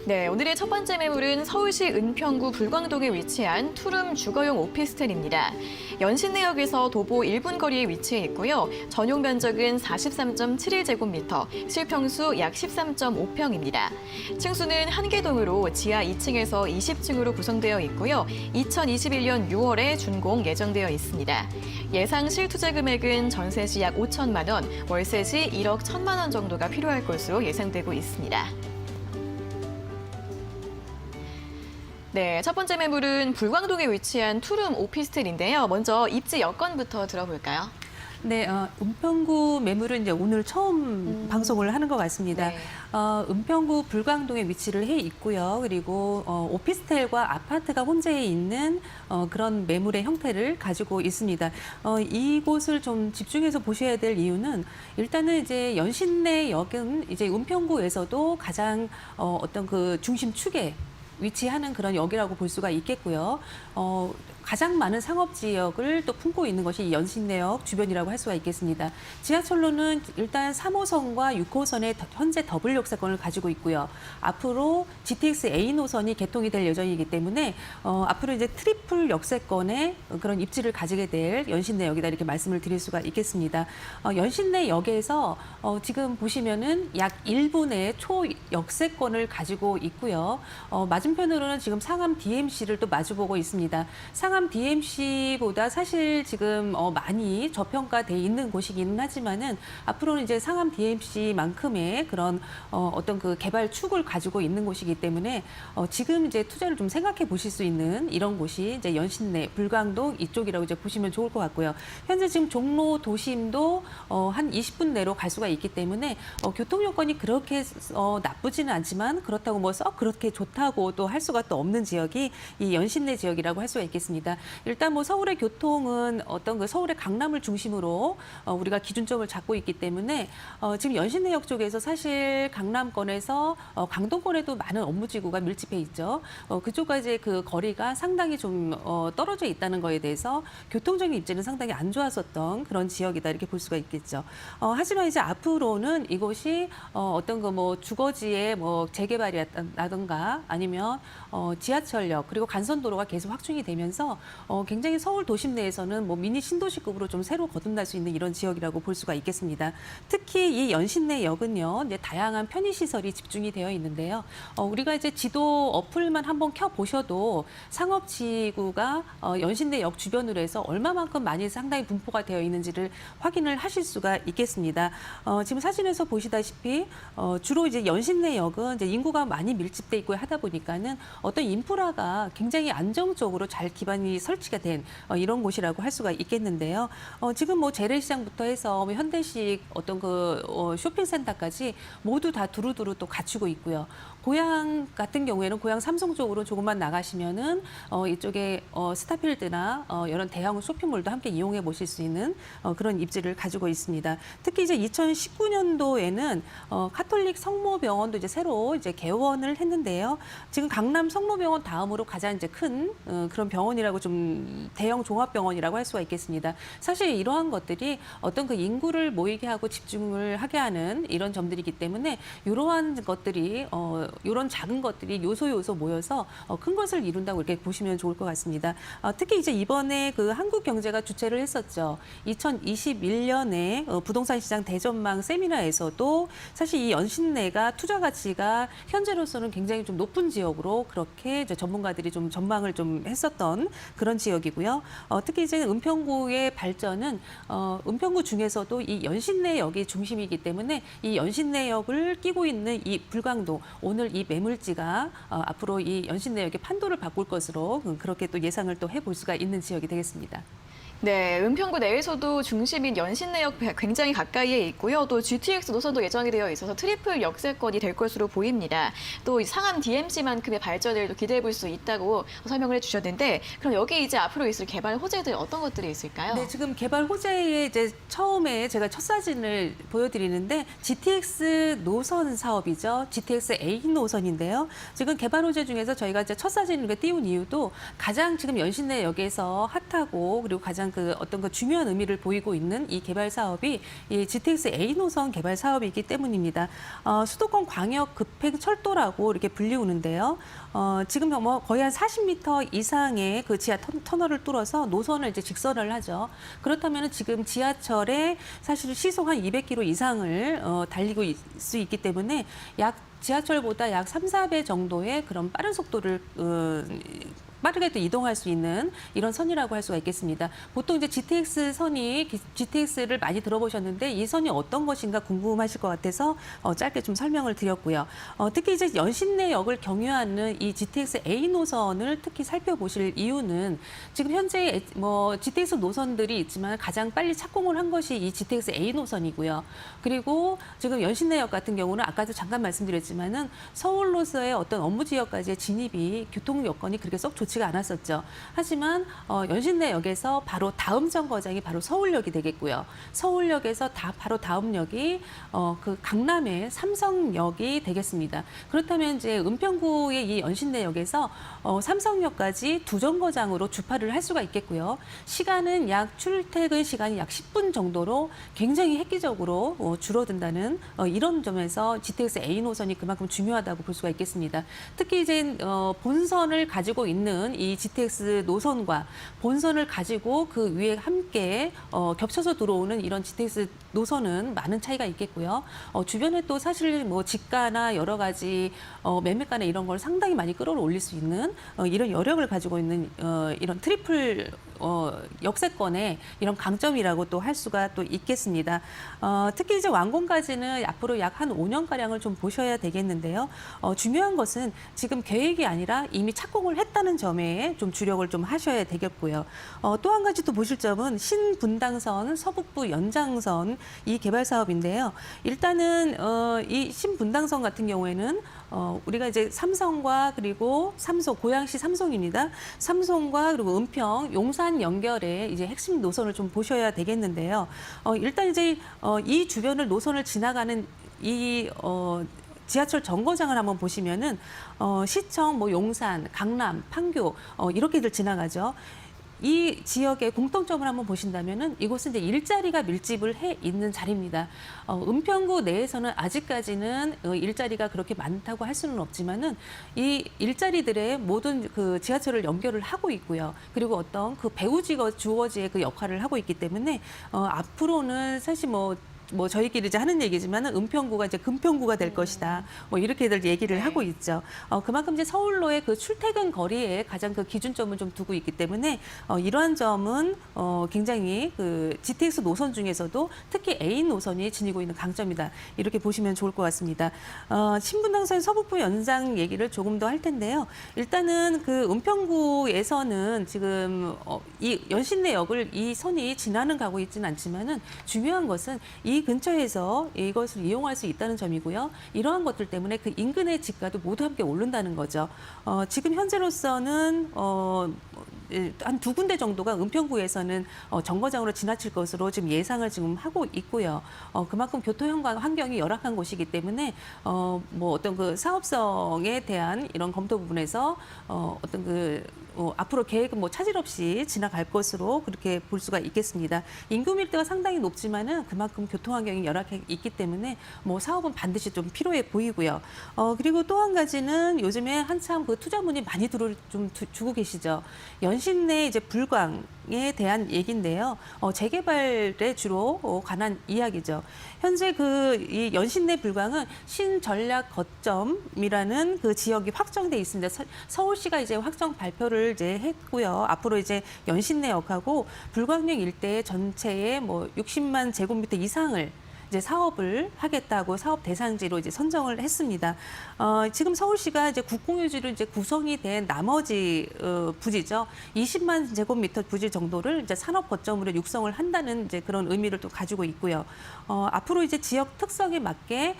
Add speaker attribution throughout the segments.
Speaker 1: 네, 오늘의 첫 번째 매물은 서울시 은평구 불광동에 위치한 투룸 주거용 오피스텔입니다. 연신내역에서 도보 1분 거리에 위치해 있고요. 전용 면적은 43.71제곱미터, 실평수 약 13.5평입니다. 층수는 한 개 동으로 지하 2층에서 20층으로 구성되어 있고요. 2021년 6월에 준공 예정되어 있습니다. 예상 실투자 금액은 전세 시 약 5천만 원, 월세 시 1억 1천만 원 정도가 필요할 것으로 예상되고 있습니다. 네, 첫 번째 매물은 불광동에 위치한 투룸 오피스텔인데요. 먼저 입지 여건부터 들어볼까요?
Speaker 2: 네, 은평구 매물은 이제 오늘 처음 방송을 하는 것 같습니다.
Speaker 1: 네.
Speaker 2: 은평구 불광동에 위치를 해 있고요. 그리고 오피스텔과 아파트가 혼재해 있는 그런 매물의 형태를 가지고 있습니다. 이곳을 좀 집중해서 보셔야 될 이유는 일단은 이제 연신내역은 이제 은평구에서도 가장 어떤 그 중심축에 위치하는 그런 역이라고 볼 수가 있겠고요. 가장 많은 상업 지역을 또 품고 있는 것이 연신내역 주변이라고 할 수가 있겠습니다. 지하철로는 일단 3호선과 6호선의 현재 더블 역세권을 가지고 있고요. 앞으로 GTX A 노선이 개통이 될 예정이기 때문에 앞으로 이제 트리플 역세권의 그런 입지를 가지게 될 연신내역이다 이렇게 말씀을 드릴 수가 있겠습니다. 연신내역에서 지금 보시면은 약 1분의 초역세권을 가지고 있고요. 맞은편으로는 지금 상암 DMC를 또 마주보고 있습니다. 상암 DMC보다 사실 지금 많이 저평가돼 있는 곳이기는 하지만은 앞으로는 이제 상암 DMC만큼의 그런 어떤 그 개발 축을 가지고 있는 곳이기 때문에 지금 이제 투자를 좀 생각해 보실 수 있는 이런 곳이 이제 연신내, 불광동 이쪽이라고 이제 보시면 좋을 것 같고요. 현재 지금 종로 도심도 한 20분 내로 갈 수가 있기 때문에 교통 여건이 그렇게 나쁘지는 않지만 그렇다고 뭐 썩 그렇게 좋다고 또 할 수가 또 없는 지역이 이 연신내 지역이라고 할 수가 있겠습니다. 일단 뭐 서울의 교통은 어떤 그 서울의 강남을 중심으로 우리가 기준점을 잡고 있기 때문에 지금 연신내역 쪽에서 사실 강남권에서 강동권에도 많은 업무지구가 밀집해 있죠. 그쪽과 이제 그 거리가 상당히 좀 떨어져 있다는 거에 대해서 교통적인 입지는 상당히 안 좋았었던 그런 지역이다 이렇게 볼 수가 있겠죠. 하지만 이제 앞으로는 이곳이 어떤 그 뭐 주거지의 뭐 재개발이라든가 아니면 지하철역 그리고 간선도로가 계속 확충이 되면서 굉장히 서울 도심 내에서는 뭐 미니 신도시급으로 좀 새로 거듭날 수 있는 이런 지역이라고 볼 수가 있겠습니다. 특히 이 연신내역은요, 이제 다양한 편의시설이 집중이 되어 있는데요. 우리가 이제 지도 어플만 한번 켜 보셔도 상업지구가 연신내역 주변으로 해서 얼마만큼 많이 상당히 분포가 되어 있는지를 확인을 하실 수가 있겠습니다. 지금 사진에서 보시다시피 주로 이제 연신내역은 이제 인구가 많이 밀집돼 있고 하다 보니까는 어떤 인프라가 굉장히 안정적으로 잘 기반이 설치가 된 이런 곳이라고 할 수가 있겠는데요. 지금 뭐 재래시장부터 해서 뭐 현대식 어떤 그 쇼핑센터까지 모두 다 두루두루 또 갖추고 있고요. 고향 같은 경우에는 고향 삼성 쪽으로 조금만 나가시면은 이쪽에 스타필드나 이런 대형 쇼핑몰도 함께 이용해 보실 수 있는 그런 입지를 가지고 있습니다. 특히 이제 2019년도에는 카톨릭 성모병원도 이제 새로 이제 개원을 했는데요. 지금 강남 성모병원 다음으로 가장 이제 큰 그런 병원이라고 좀 대형 종합병원이라고 할 수가 있겠습니다. 사실 이러한 것들이 어떤 그 인구를 모이게 하고 집중을 하게 하는 이런 점들이기 때문에 이러한 것들이 이런 작은 것들이 요소 모여서 큰 것을 이룬다고 이렇게 보시면 좋을 것 같습니다. 특히 이제 이번에 그 한국경제가 주최를 했었죠. 2021년에 부동산 시장 대전망 세미나에서도 사실 이 연신내가 투자 가치가 현재로서는 굉장히 좀 높은 지역으로 그렇게 이제 전문가들이 좀 전망을 좀 했었던 그런 지역이고요. 특히 이제 은평구의 발전은 은평구 중에서도 이 연신내역이 중심이기 때문에 이 연신내역을 끼고 있는 이 불광동 오늘 이 매물지가 앞으로 이 연신내역의 판도를 바꿀 것으로 그렇게 또 예상을 또 해볼 수가 있는 지역이 되겠습니다.
Speaker 1: 네, 은평구 내에서도 중심인 연신내역 굉장히 가까이에 있고요. 또 GTX 노선도 예정이 되어 있어서 트리플 역세권이 될 것으로 보입니다. 또 상암 DMC만큼의 발전을 또 기대해 볼 수 있다고 설명을 해주셨는데, 그럼 여기 이제 앞으로 있을 개발 호재들 어떤 것들이 있을까요?
Speaker 2: 네, 지금 개발 호재에 이제 처음에 제가 첫 사진을 보여드리는데 GTX 노선 사업이죠. GTX A 노선인데요. 지금 개발 호재 중에서 저희가 이제 첫 사진을 띄운 이유도 가장 지금 연신내역에서 핫하고 그리고 가장 그 어떤 그 중요한 의미를 보이고 있는 이 개발 사업이 이 GTX A 노선 개발 사업이기 때문입니다. 수도권 광역 급행 철도라고 이렇게 불리우는데요. 지금 뭐 거의 한 40m 이상의 그 지하 터널을 뚫어서 노선을 이제 직선을 하죠. 그렇다면 지금 지하철에 사실 시속 한 200km 이상을 달리고 수 있기 때문에 지하철보다 약 3, 4배 정도의 그런 빠른 속도를 빠르게 또 이동할 수 있는 이런 선이라고 할 수가 있겠습니다. 보통 이제 GTX를 많이 들어보셨는데 이 선이 어떤 것인가 궁금하실 것 같아서 짧게 좀 설명을 드렸고요. 특히 이제 연신내역을 경유하는 이 GTX A 노선을 특히 살펴보실 이유는 지금 현재 뭐 GTX 노선들이 있지만 가장 빨리 착공을 한 것이 이 GTX A 노선이고요. 그리고 지금 연신내역 같은 경우는 아까도 잠깐 말씀드렸지만은 서울로서의 어떤 업무 지역까지의 진입이 교통 여건이 그렇게 썩 좋지가 않았었죠. 하지만 연신내역에서 바로 다음 정거장이 바로 서울역이 되겠고요. 서울역에서 바로 다음 역이 그 강남의 삼성역이 되겠습니다. 그렇다면 이제 은평구의 이 연신내역에서 삼성역까지 두 정거장으로 주파를 할 수가 있겠고요. 시간은 출퇴근 시간이 약 10분 정도로 굉장히 획기적으로 줄어든다는 이런 점에서 GTX A 노선이 그만큼 중요하다고 볼 수가 있겠습니다. 특히 이제 본선을 가지고 있는 이 GTX 노선과 본선을 가지고 그 위에 함께 겹쳐서 들어오는 이런 GTX 노선은 많은 차이가 있겠고요. 주변에 또 사실 뭐 지가나 여러 가지 매매가나 이런 걸 상당히 많이 끌어올릴 수 있는 이런 여력을 가지고 있는 이런 트리플 역세권의 이런 강점이라고 또 할 수가 또 있겠습니다. 특히 이제 완공까지는 앞으로 약 한 5년가량을 좀 보셔야 되겠는데요. 중요한 것은 지금 계획이 아니라 이미 착공을 했다는 점에 좀 주력을 좀 하셔야 되겠고요. 또 한 가지 또 보실 점은 신분당선, 서북부 연장선 이 개발 사업인데요. 일단은 이 신분당선 같은 경우에는 우리가 이제 삼성과 그리고 고양시 삼성입니다. 삼성과 그리고 은평, 용산 연결의 이제 핵심 노선을 좀 보셔야 되겠는데요. 일단 이제 이 주변을 노선을 지나가는 이 지하철 정거장을 한번 보시면은 시청, 뭐 용산, 강남, 판교 이렇게들 지나가죠. 이 지역의 공통점을 한번 보신다면은 이곳은 이제 일자리가 밀집을 해 있는 자리입니다. 은평구 내에서는 아직까지는 일자리가 그렇게 많다고 할 수는 없지만은 이 일자리들의 모든 그 지하철을 연결을 하고 있고요. 그리고 어떤 그 주어지의 그 역할을 하고 있기 때문에 앞으로는 사실 뭐 저희끼리 이제 하는 얘기지만은 은평구가 이제 금평구가 될 것이다. 뭐 이렇게들 얘기를 하고 있죠. 그만큼 이제 서울로의 그 출퇴근 거리에 가장 그 기준점을 좀 두고 있기 때문에 이러한 점은 굉장히 그 GTX 노선 중에서도 특히 A 노선이 지니고 있는 강점이다. 이렇게 보시면 좋을 것 같습니다. 신분당선 서북부 연장 얘기를 조금 더 할 텐데요. 일단은 그 은평구에서는 지금 이 연신내역을 이 선이 지나는 가고 있지는 않지만은 중요한 것은 이 근처에서 이것을 이용할 수 있다는 점이고요. 이러한 것들 때문에 그 인근의 집가도 모두 함께 오른다는 거죠. 지금 현재로서는 한 두 군데 정도가 은평구에서는 정거장으로 지나칠 것으로 지금 예상을 지금 하고 있고요. 그만큼 교통 환경이 열악한 곳이기 때문에 뭐 어떤 그 사업성에 대한 이런 검토 부분에서 어떤 그 앞으로 계획은 뭐 차질 없이 지나갈 것으로 그렇게 볼 수가 있겠습니다. 인구 밀도가 상당히 높지만은 그만큼 교통 환경이 열악해 있기 때문에 뭐 사업은 반드시 좀 필요해 보이고요. 그리고 또 한 가지는 요즘에 한참 그 투자문이 많이 주고 계시죠. 연신내 이제 불광에 대한 얘기인데요. 재개발에 주로 관한 이야기죠. 현재 이 연신내 불광은 신전략 거점이라는 그 지역이 확정돼 있습니다. 서울시가 이제 확정 발표를 이제 했고요. 앞으로 이제 연신내역하고 불광역 일대 전체의 뭐 60만 제곱미터 이상을 이제 사업을 하겠다고 사업 대상지로 이제 선정을 했습니다. 지금 서울시가 이제 국공유지로 이제 구성이 된 나머지 부지죠. 20만 제곱미터 부지 정도를 이제 산업 거점으로 육성을 한다는 이제 그런 의미를 또 가지고 있고요. 앞으로 이제 지역 특성에 맞게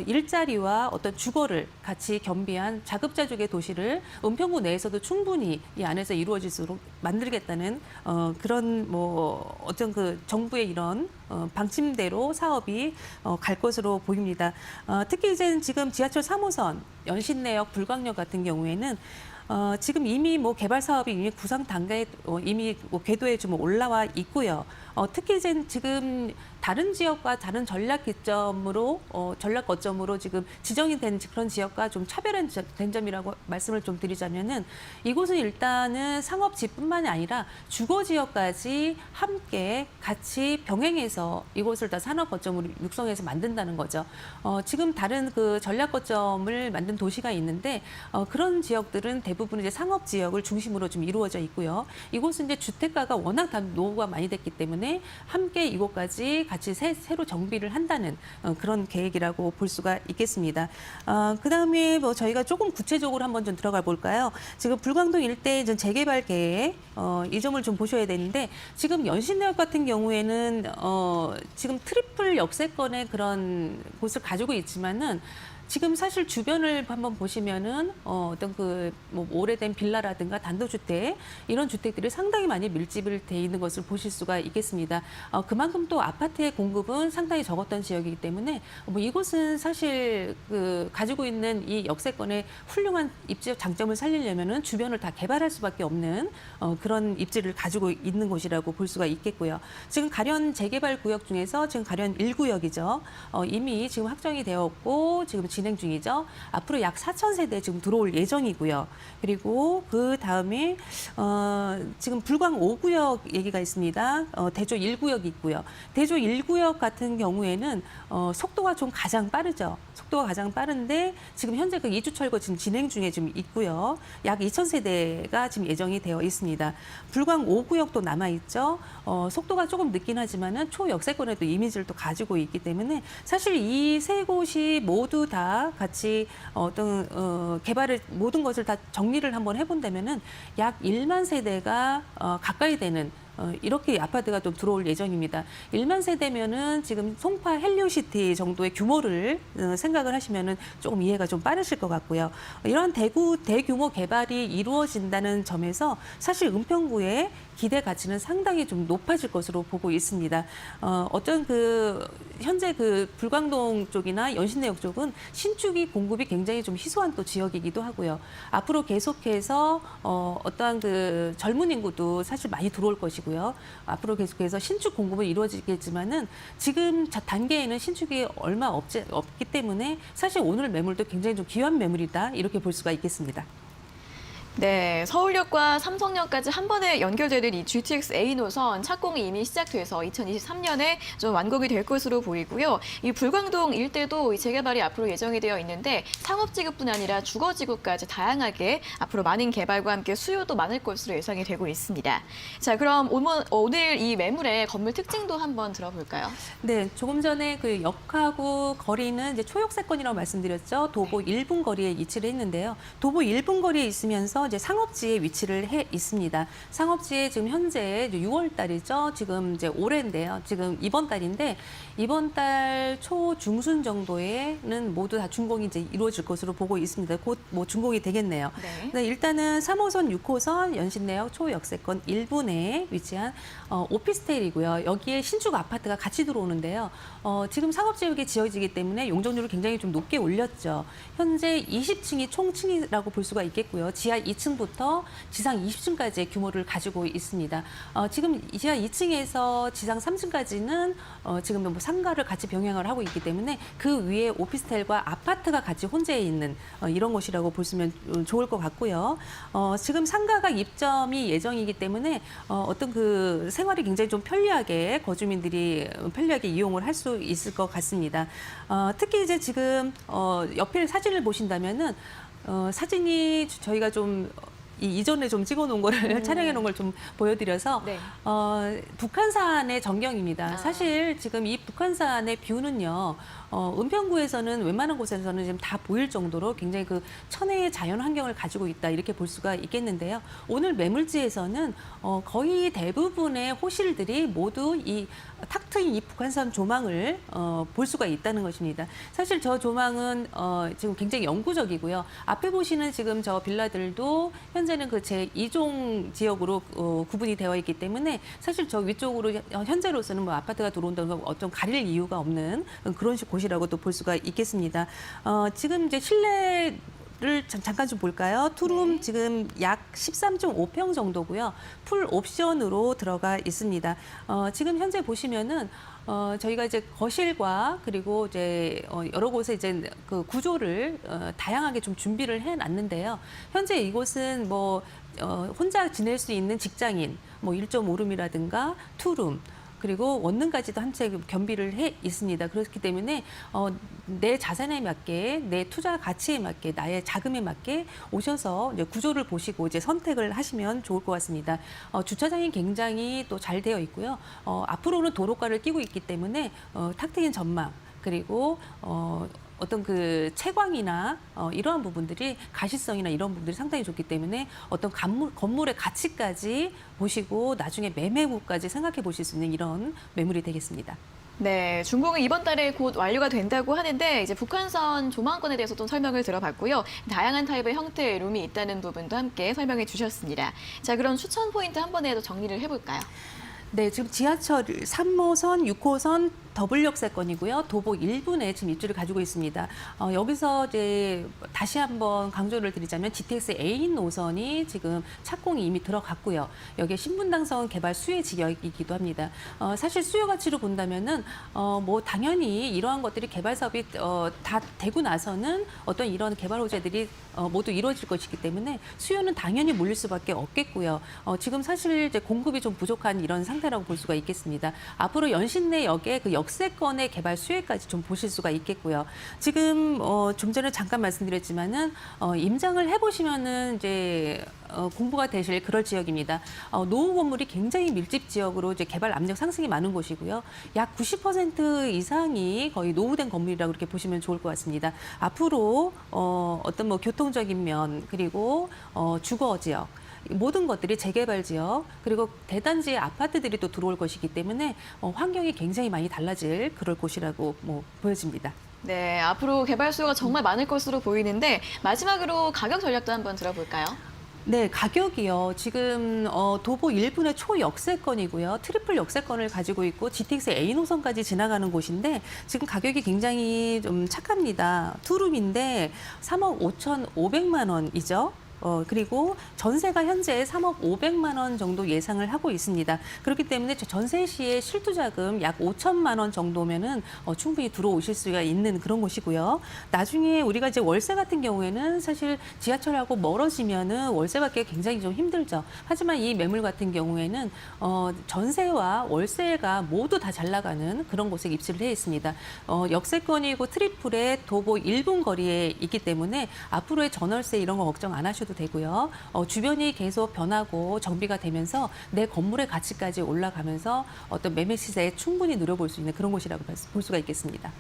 Speaker 2: 일자리와 어떤 주거를 같이 겸비한 자급자족의 도시를 은평구 내에서도 충분히 이 안에서 이루어질 수 있도록 만들겠다는 그런 뭐 어떤 그 정부의 이런 방침대로 사업이 갈 것으로 보입니다. 특히 이제 지금 지하철 3호선 연신내역 불광역 같은 경우에는 지금 이미 뭐 개발 사업이 이미 구상 단계에 이미 뭐 궤도에 좀 올라와 있고요. 특히 이제 지금 다른 지역과 다른 전략 거점으로 지금 지정이 된 그런 지역과 좀 차별화된 점이라고 말씀을 좀 드리자면은 이곳은 일단은 상업지뿐만이 아니라 주거 지역까지 함께 같이 병행해서 이곳을 다 산업 거점으로 육성해서 만든다는 거죠. 지금 다른 그 전략 거점을 만든 도시가 있는데 그런 지역들은 대부분 이제 상업 지역을 중심으로 좀 이루어져 있고요. 이곳은 이제 주택가가 워낙 다 노후가 많이 됐기 때문에 함께 이곳까지 같이 새로 정비를 한다는 그런 계획이라고 볼 수가 있겠습니다. 그다음에 뭐 저희가 조금 구체적으로 한번 좀 들어가 볼까요? 지금 불광동 일대 좀 재개발 계획 이 점을 좀 보셔야 되는데 지금 연신내역 같은 경우에는 지금 트리플 역세권의 그런 곳을 가지고 있지만은 지금 사실 주변을 한번 보시면은 어떤 뭐 오래된 빌라라든가 단독주택 이런 주택들이 상당히 많이 밀집을 돼 있는 것을 보실 수가 있겠습니다. 그만큼 또 아파트의 공급은 상당히 적었던 지역이기 때문에 뭐 이곳은 사실 가지고 있는 이 역세권의 훌륭한 입지 장점을 살리려면은 주변을 다 개발할 수밖에 없는 그런 입지를 가지고 있는 곳이라고 볼 수가 있겠고요. 지금 가련 재개발 구역 중에서 지금 가련 1구역이죠. 이미 지금 확정이 되었고 지금 진행 중이죠. 앞으로 약 4,000세대 지금 들어올 예정이고요. 그리고 그 다음에 지금 불광 5구역 얘기가 있습니다. 대조 1구역이 있고요. 대조 1구역 같은 경우에는 속도가 좀 가장 빠르죠. 속도가 가장 빠른데 지금 현재 그 2주 철거 지금 진행 중에 좀 있고요. 약 2,000세대가 지금 예정이 되어 있습니다. 불광 5구역도 남아 있죠. 속도가 조금 늦긴 하지만은 초역세권에도 이미지를 또 가지고 있기 때문에 사실 이 세 곳이 모두 다 같이 어떤 개발을 모든 것을 다 정리를 한번 해본다면은 약 1만 세대가 가까이 되는 이렇게 아파트가 좀 들어올 예정입니다. 1만 세대면은 지금 송파 헬리오시티 정도의 규모를 생각을 하시면은 조금 이해가 좀 빠르실 것 같고요. 이러한 대규모 개발이 이루어진다는 점에서 사실 은평구의 기대 가치는 상당히 좀 높아질 것으로 보고 있습니다. 어떤 현재 불광동 쪽이나 연신내역 쪽은 신축이 공급이 굉장히 좀 희소한 또 지역이기도 하고요. 앞으로 계속해서 어떠한 젊은 인구도 사실 많이 들어올 것이고요. 앞으로 계속해서 신축 공급은 이루어지겠지만은 지금 단계에는 신축이 얼마 없기 때문에 사실 오늘 매물도 굉장히 좀 귀한 매물이다 이렇게 볼 수가 있겠습니다.
Speaker 1: 네, 서울역과 삼성역까지 한 번에 연결되는 이 GTX A 노선 착공이 이미 시작돼서 2023년에 좀 완공이 될 것으로 보이고요. 이 불광동 일대도 이 재개발이 앞으로 예정이 되어 있는데 상업지구뿐 아니라 주거지구까지 다양하게 앞으로 많은 개발과 함께 수요도 많을 것으로 예상이 되고 있습니다. 자, 그럼 오늘 이 매물의 건물 특징도 한번 들어볼까요?
Speaker 2: 네, 조금 전에 그 역하고 거리는 이제 초역세권이라고 말씀드렸죠. 도보 1분 거리에 위치를 했는데요. 도보 1분 거리에 있으면서 이제 상업지에 위치를 해 있습니다. 상업지에 지금 현재 6월 달이죠. 지금 이제 올해인데요. 지금 이번 달인데 이번 달 초 중순 정도에는 모두 다 준공이 이제 이루어질 것으로 보고 있습니다. 곧 뭐 준공이 되겠네요.
Speaker 1: 네.
Speaker 2: 네, 일단은 3호선, 6호선 연신내역 초역세권 1분에 위치한 오피스텔이고요. 여기에 신축 아파트가 같이 들어오는데요. 지금 상업지역에 지어지기 때문에 용적률을 굉장히 좀 높게 올렸죠. 현재 20층이 총층이라고 볼 수가 있겠고요. 지하 2층부터 지상 20층까지의 규모를 가지고 있습니다. 지금 지하 2층에서 지상 3층까지는 지금 뭐 상가를 같이 병행을 하고 있기 때문에 그 위에 오피스텔과 아파트가 같이 혼재해 있는 이런 곳이라고 보시면 좋을 것 같고요. 지금 상가가 입점이 예정이기 때문에 어떤 생활이 굉장히 좀 편리하게 거주민들이 편리하게 이용을 할 수 있을 것 같습니다. 특히 이제 지금 옆에 사진을 보신다면은 사진이 저희가 좀 이전에 좀 찍어놓은 거를 촬영해놓은 걸 좀 보여드려서
Speaker 1: 네.
Speaker 2: 북한산의 전경입니다. 사실 지금 이 북한산의 뷰는요. 은평구에서는 웬만한 곳에서는 지금 다 보일 정도로 굉장히 천혜의 자연 환경을 가지고 있다 이렇게 볼 수가 있겠는데요. 오늘 매물지에서는 거의 대부분의 호실들이 모두 탁 트인 이 북한산 조망을 볼 수가 있다는 것입니다. 사실 저 조망은 지금 굉장히 영구적이고요. 앞에 보시는 지금 저 빌라들도 현재는 제2종 지역으로 구분이 되어 있기 때문에 사실 저 위쪽으로 현재로서는 뭐 아파트가 들어온다는 어떤 가릴 이유가 없는 그런 곳이라고도 볼 수가 있겠습니다. 지금 이제 실내 잠깐 좀 볼까요? 투룸
Speaker 1: 네.
Speaker 2: 지금 약 13.5평 정도고요. 풀 옵션으로 들어가 있습니다. 지금 현재 보시면은 저희가 이제 거실과 그리고 이제 여러 곳에 이제 그 구조를 다양하게 좀 준비를 해놨는데요. 현재 이곳은 뭐 혼자 지낼 수 있는 직장인, 뭐 1.5룸이라든가 투룸, 그리고 원룸까지도 한 채 겸비를 해 있습니다. 그렇기 때문에 내 자산에 맞게, 내 투자 가치에 맞게, 나의 자금에 맞게 오셔서 이제 구조를 보시고 이제 선택을 하시면 좋을 것 같습니다. 주차장이 굉장히 또 잘 되어 있고요. 앞으로는 도로가를 끼고 있기 때문에 탁 트인 전망, 그리고 어떤 그 채광이나 이러한 부분들이 가시성이나 이런 부분들이 상당히 좋기 때문에 어떤 건물의 가치까지 보시고 나중에 매매구까지 생각해 보실 수 있는 이런 매물이 되겠습니다.
Speaker 1: 네, 준공은 이번 달에 곧 완료가 된다고 하는데 이제 북한선 조망권에 대해서 좀 설명을 들어봤고요. 다양한 타입의 형태의 룸이 있다는 부분도 함께 설명해 주셨습니다. 자, 그럼 추천 포인트 한 번에 더 정리를 해볼까요?
Speaker 2: 네, 지금 지하철 3호선, 6호선 더블 역세권이고요. 도보 1분에 지금 입지를 가지고 있습니다. 여기서 이제 다시 한번 강조를 드리자면 GTX A 노선이 지금 착공이 이미 들어갔고요. 여기에 신분당선 개발 수혜 지역이기도 합니다. 사실 수요 가치로 본다면은 뭐 당연히 이러한 것들이 개발 사업이 다 되고 나서는 어떤 이런 개발 호재들이 모두 이루어질 것이기 때문에 수요는 당연히 몰릴 수밖에 없겠고요. 지금 사실 이제 공급이 좀 부족한 이런 상태라고 볼 수가 있겠습니다. 앞으로 연신내역의 그 역세권의 개발 수혜까지 좀 보실 수가 있겠고요. 지금 좀 전에 잠깐 말씀드렸지만은 임장을 해보시면은 이제 공부가 되실 그럴 지역입니다. 노후 건물이 굉장히 밀집 지역으로 이제 개발 압력 상승이 많은 곳이고요. 약 90% 이상이 거의 노후된 건물이라고 이렇게 보시면 좋을 것 같습니다. 앞으로 어떤 뭐 교통적인 면 그리고 주거 지역 모든 것들이 재개발 지역 그리고 대단지의 아파트들이 또 들어올 것이기 때문에 환경이 굉장히 많이 달라질 그럴 곳이라고 뭐 보여집니다.
Speaker 1: 네, 앞으로 개발 수요가 정말 많을 것으로 보이는데 마지막으로 가격 전략도 한번 들어볼까요?
Speaker 2: 네, 가격이요. 지금 도보 1분의 초역세권이고요. 트리플 역세권을 가지고 있고 GTX A 노선까지 지나가는 곳인데 지금 가격이 굉장히 좀 착합니다. 투룸인데 3억 5,500만 원이죠. 그리고 전세가 현재 3억 500만 원 정도 예상을 하고 있습니다. 그렇기 때문에 전세 시에 실투자금 약 5천만 원 정도면은 충분히 들어오실 수가 있는 그런 곳이고요. 나중에 우리가 이제 월세 같은 경우에는 사실 지하철하고 멀어지면은 월세 받기 굉장히 좀 힘들죠. 하지만 이 매물 같은 경우에는 전세와 월세가 모두 다 잘 나가는 그런 곳에 입지를 해 있습니다. 역세권이고 트리플의 도보 1분 거리에 있기 때문에 앞으로의 전월세 이런 거 걱정 안 하셔도 되고요. 주변이 계속 변하고 정비가 되면서 내 건물의 가치까지 올라가면서 어떤 매매 시세에 충분히 누려볼 수 있는 그런 곳이라고 볼 수가 있겠습니다.